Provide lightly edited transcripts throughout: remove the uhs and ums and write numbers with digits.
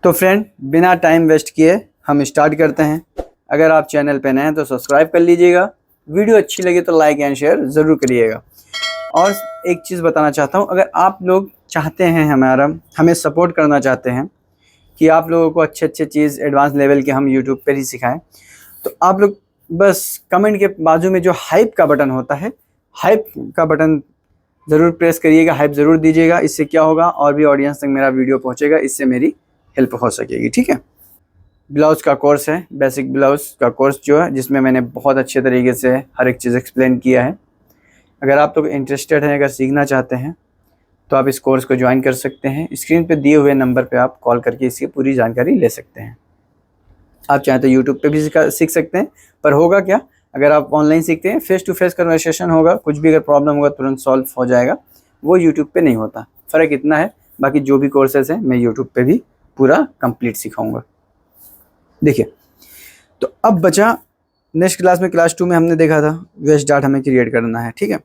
तो फ्रेंड, बिना time waste किए हम स्टार्ट करते हैं। अगर आप चैनल पे नए हैं तो सब्सक्राइब कर लीजिएगा। वीडियो अच्छी लगे तो लाइक एंड शेयर ज़रूर करिएगा। और एक चीज़ बताना चाहता हूँ, अगर आप लोग चाहते हैं हमें सपोर्ट करना चाहते हैं कि आप लोगों को अच्छे चीज़ एडवांस लेवल के हम यूट्यूब पर ही सिखाएं, तो आप लोग बस कमेंट के बाजू में जो हाइप का बटन होता है, हाइप का बटन ज़रूर प्रेस करिएगा, हाइप ज़रूर दीजिएगा। इससे क्या होगा, और भी ऑडियंस तक मेरा वीडियो पहुँचेगा, इससे मेरी हेल्प हो सकेगी। ठीक है। ब्लाउज़ का कोर्स है, बेसिक ब्लाउज़ का कोर्स जो है, जिसमें मैंने बहुत अच्छे तरीके से हर एक चीज़ एक्सप्लेन किया है। अगर आप लोग इंटरेस्टेड हैं, अगर सीखना चाहते हैं, तो आप इस कोर्स को ज्वाइन कर सकते हैं। स्क्रीन पे दिए हुए नंबर पे आप कॉल करके इसकी पूरी जानकारी ले सकते हैं। आप चाहें तो यूट्यूब पे भी सीख सकते हैं, पर होगा क्या, अगर आप ऑनलाइन सीखते हैं, फेस टू फेस कन्वर्सेशन होगा, कुछ भी अगर प्रॉब्लम होगा तुरंत सॉल्व हो जाएगा। वो यूट्यूब पे नहीं होता, फ़र्क इतना है। बाकी जो भी कोर्सेज हैं मैं यूट्यूब पे भी पूरा कंप्लीट सिखाऊंगा। देखिए, तो अब बचा नेक्स्ट क्लास में, क्लास 2 में हमने देखा था वेस्ट डार्ट हमें क्रिएट करना है। ठीक है।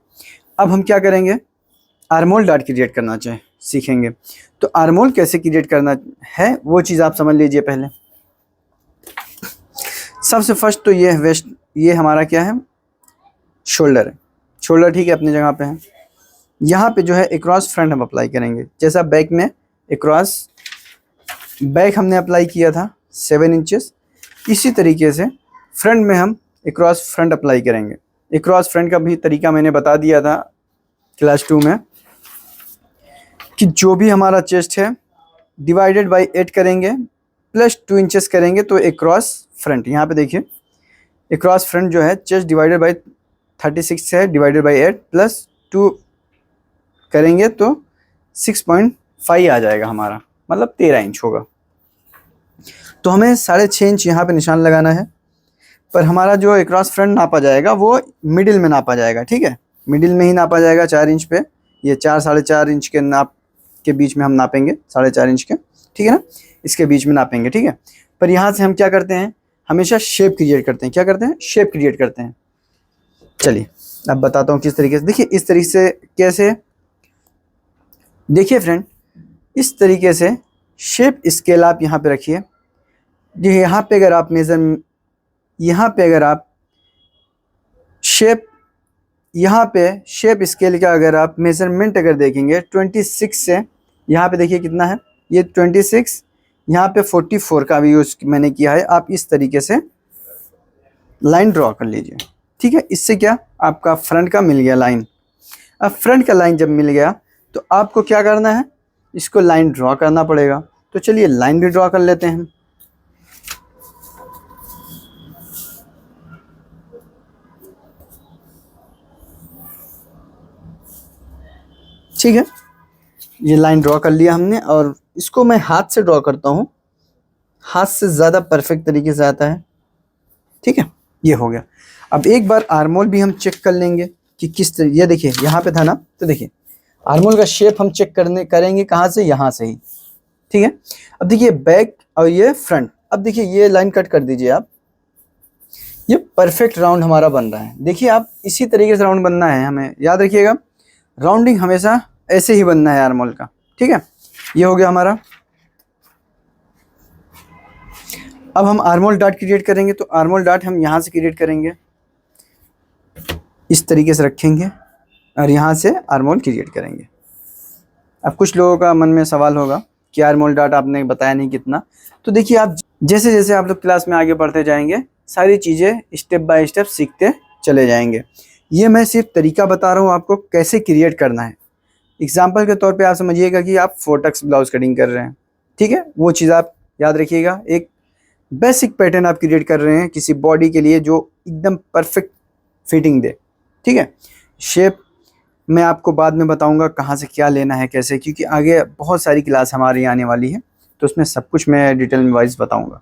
अब हम क्या करेंगे, आर्मोल डार्ट क्रिएट करना सीखेंगे। तो आर्मोल कैसे क्रिएट करना है वो चीज़ आप समझ लीजिए। पहले सबसे फर्स्ट तो ये वेस्ट, ये हमारा क्या है, शोल्डर है। शोल्डर ठीक है, अपनी जगह पे है। यहाँ पे जो है एक्रॉस फ्रंट हम अप्लाई करेंगे। जैसा बैक में एक्रॉस बैक हमने अप्लाई किया था 7 इंचेस, इसी तरीके से फ्रंट में हम एक्रॉस फ्रंट अप्लाई करेंगे। एक्रॉस फ्रंट का भी तरीका मैंने बता दिया था क्लास 2 में, कि जो भी हमारा चेस्ट है डिवाइडेड बाय 8 करेंगे प्लस 2 इंचेस करेंगे तो एक्रॉस फ्रंट। यहाँ पे देखिए, एक्रॉस फ्रंट जो है चेस्ट डिवाइडेड बाय 36 है, डिवाइडेड बाय 8 प्लस 2 करेंगे तो 6.5 आ जाएगा हमारा, मतलब 13 इंच होगा। तो हमें 6.5 इंच यहाँ पे निशान लगाना है, पर हमारा जो एक्रॉस फ्रंट नापा जाएगा वो मिडिल में नापा जाएगा। ठीक है, मिडिल में ही नापा जाएगा 4 इंच पे। ये 4-4.5 इंच के नाप के बीच में हम नापेंगे, 4.5 इंच के, ठीक है ना, इसके बीच में नापेंगे। ठीक है। पर यहाँ से हम क्या करते हैं, हमेशा शेप क्रिएट करते हैं। क्या करते हैं, शेप क्रिएट करते हैं। चलिए अब बताता हूँ किस तरीके से। देखिए इस तरीके से, कैसे, देखिए फ्रेंड, इस तरीके से शेप स्केल आप यहाँ पे रखिए। यहाँ पे अगर आप यहाँ पे अगर आप शेप, यहाँ पे शेप स्केल का अगर आप मेजरमेंट अगर देखेंगे 26 से, यहाँ पे देखिए कितना है, ये 26, यहाँ पे 44 का भी यूज़ मैंने किया है। आप इस तरीके से लाइन ड्रॉ कर लीजिए। ठीक है, इससे क्या, आपका फ्रंट का मिल गया लाइन। अब फ्रंट का लाइन जब मिल गया तो आपको क्या करना है, इसको लाइन ड्रॉ करना पड़ेगा। तो चलिए लाइन भी ड्रॉ कर लेते हैं। ठीक है, ये लाइन ड्रॉ कर लिया हमने, और इसको मैं हाथ से ड्रॉ करता हूँ, हाथ से ज़्यादा परफेक्ट तरीके से आता है। ठीक है, ये हो गया। अब एक बार आर्मोल भी हम चेक कर लेंगे कि किस तरह, ये देखिए यहाँ पे था ना, तो देखिए आर्मोल का शेप हम चेक करेंगे कहाँ से, यहाँ से ही। ठीक है। अब देखिए बैक और ये फ्रंट, अब देखिए ये लाइन कट कर दीजिए आप, ये परफेक्ट राउंड हमारा बन रहा है। देखिए आप इसी तरीके से राउंड बनना है, हमें याद रखिएगा, राउंडिंग हमेशा ऐसे ही बनना है आर्मोल का। ठीक है, ये हो गया हमारा। अब हम आर्मोल डार्ट क्रिएट करेंगे, तो आर्मोल डार्ट हम यहाँ से क्रिएट करेंगे, इस तरीके से रखेंगे और यहाँ से आर्मोल क्रिएट करेंगे। अब कुछ लोगों का मन में सवाल होगा कि आर्मोल डार्ट आपने बताया नहीं कितना। तो देखिए, आप जैसे जैसे आप लोग क्लास में आगे बढ़ते जाएंगे, सारी चीज़ें स्टेप बाय स्टेप सीखते चले जाएंगे। ये मैं सिर्फ तरीका बता रहा हूँ आपको कैसे क्रिएट करना है। एग्जाम्पल के तौर पे आप समझिएगा कि आप 4 टक्स ब्लाउज कटिंग कर रहे हैं। ठीक है, वो चीज़ आप याद रखिएगा। एक बेसिक पैटर्न आप क्रिएट कर रहे हैं किसी बॉडी के लिए जो एकदम परफेक्ट फिटिंग दे। ठीक है, शेप मैं आपको बाद में बताऊंगा कहाँ से क्या लेना है, कैसे, क्योंकि आगे बहुत सारी क्लास हमारी आने वाली है, तो उसमें सब कुछ मैं डिटेल में वाइज बताऊंगा।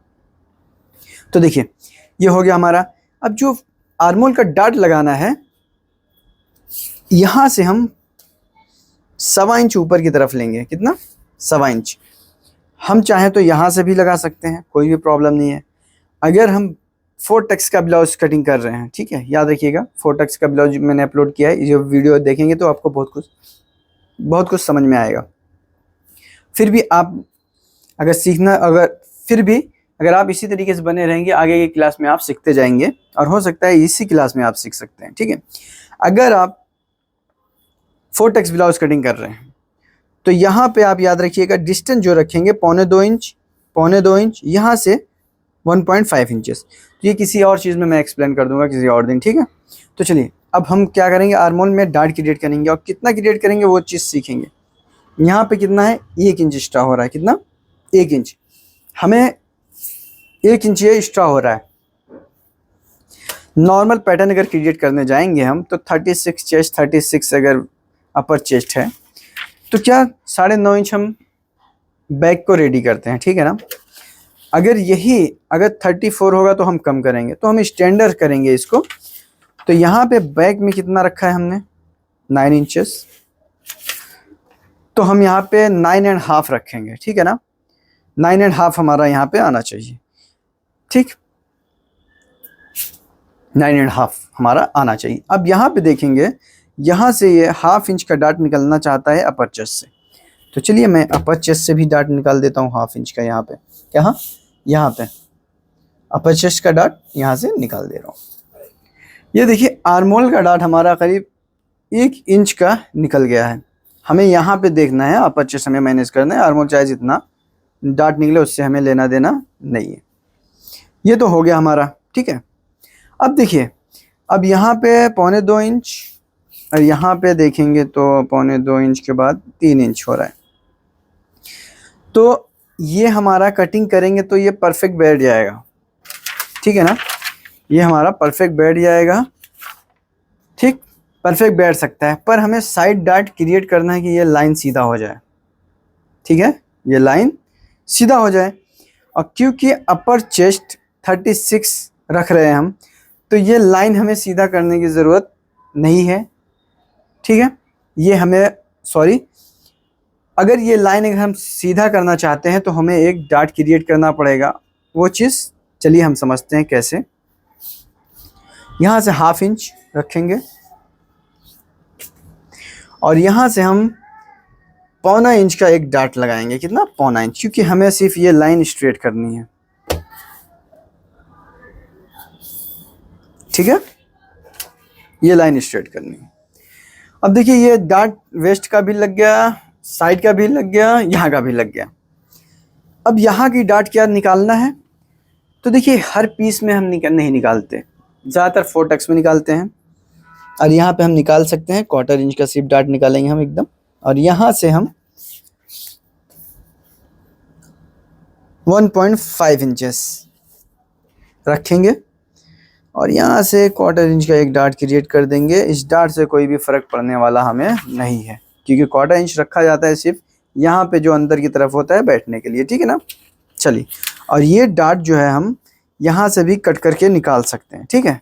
तो देखिए ये हो गया हमारा। अब जो आर्मोल का डार्ट लगाना है, यहाँ से हम 1.25 इंच ऊपर की तरफ लेंगे। कितना, 1.25 इंच। हम चाहें तो यहाँ से भी लगा सकते हैं, कोई भी प्रॉब्लम नहीं है। अगर हम 4 टक्स का ब्लाउज कटिंग कर रहे हैं, ठीक है, याद रखिएगा 4 टक्स का ब्लाउज मैंने अपलोड किया है, ये वीडियो देखेंगे तो आपको बहुत कुछ समझ में आएगा। फिर भी आप अगर फिर भी अगर आप इसी तरीके से बने रहेंगे, आगे की क्लास में आप सीखते जाएंगे और हो सकता है इसी क्लास में आप सीख सकते हैं। ठीक है, अगर आप 4 ब्लाउज कटिंग कर रहे हैं तो यहाँ पे आप याद रखिएगा डिस्टेंस जो रखेंगे 1.25 इंच, यहाँ से 1.5 इंचेस। तो ये किसी और चीज़ में मैं एक्सप्लेन कर दूंगा किसी और दिन। ठीक है, तो चलिए अब हम क्या करेंगे, आर्मोल में डार्ट क्रिएट करेंगे और कितना क्रिएट करेंगे वो चीज़ सीखेंगे। यहाँ पे कितना है, 1 इंच एक्स्ट्रा हो रहा है। कितना, 1 इंच, हमें 1 इंच ये एक्स्ट्रा हो रहा है। नॉर्मल पैटर्न अगर क्रिएट करने जाएंगे हम तो 36 चेस्ट, 36 अगर अपर चेस्ट है तो क्या 9.5 इंच हम बैक को रेडी करते हैं। ठीक है ना, अगर 34 होगा तो हम कम करेंगे, तो हम स्टैंडर्ड करेंगे इसको। तो यहाँ पे बैक में कितना रखा है हमने, 9 इंचेस, तो हम यहाँ पे 9.5 रखेंगे। ठीक है ना, 9.5 हमारा यहाँ पे आना चाहिए। ठीक, 9.5 हमारा आना चाहिए। अब यहाँ पे देखेंगे, यहाँ से ये 1/2 इंच का डार्ट निकलना चाहता है अपर चेस्ट से, तो चलिए मैं अपर चेस्ट से भी डार्ट निकाल देता हूँ 1/2 इंच का। यहाँ पे क्या, यहाँ पे अपर चेस्ट का डार्ट यहाँ से निकाल दे रहा हूँ। ये देखिए आर्मोल का डार्ट हमारा करीब 1 इंच का निकल गया है। हमें यहाँ पे देखना है, अपर चेस्ट हमें मैनेज करना है, आर्मोल चाहे जितना डार्ट निकले उससे हमें लेना देना नहीं है। ये तो हो गया हमारा। ठीक है, अब देखिए, अब यहाँ पे 1.25 इंच और यहाँ पे देखेंगे तो 1.25 इंच के बाद 3 इंच हो रहा है। तो ये हमारा कटिंग करेंगे तो ये परफेक्ट बैठ जाएगा। ठीक है ना, ये हमारा परफेक्ट बैठ जाएगा। ठीक, परफेक्ट बैठ सकता है, पर हमें साइड डार्ट क्रिएट करना है कि ये लाइन सीधा हो जाए। ठीक है, ये लाइन सीधा हो जाए। और क्योंकि अपर चेस्ट 36 रख रहे हैं हम, तो ये लाइन हमें सीधा करने की ज़रूरत नहीं है। ठीक है, ये हमें अगर ये लाइन अगर हम सीधा करना चाहते हैं तो हमें एक डार्ट क्रिएट करना पड़ेगा। वो चीज़ चलिए हम समझते हैं कैसे। यहाँ से 1/2 इंच रखेंगे और यहाँ से हम 1.25 इंच का एक डार्ट लगाएंगे। कितना, 1.25 इंच, क्योंकि हमें सिर्फ ये लाइन स्ट्रेट करनी है। ठीक है, ये लाइन स्ट्रेट करनी है। अब देखिए ये डार्ट वेस्ट का भी लग गया, साइड का भी लग गया, यहाँ का भी लग गया। अब यहाँ की डार्ट क्या निकालना है, तो देखिए हर पीस में हम नहीं निकालते, ज़्यादातर 4 में निकालते हैं। और यहाँ पे हम निकाल सकते हैं 1/4 इंच का सिर्फ डार्ट निकालेंगे हम एकदम। और यहाँ से हम 1.5 इंचेस रखेंगे और यहाँ से 1/4 इंच का एक डार्ट क्रिएट कर देंगे। इस डार्ट से कोई भी फ़र्क पड़ने वाला हमें नहीं है, क्योंकि 1/4 इंच रखा जाता है सिर्फ यहाँ पे जो अंदर की तरफ होता है बैठने के लिए। ठीक है ना, चलिए, और ये डार्ट जो है हम यहाँ से भी कट करके निकाल सकते हैं। ठीक है,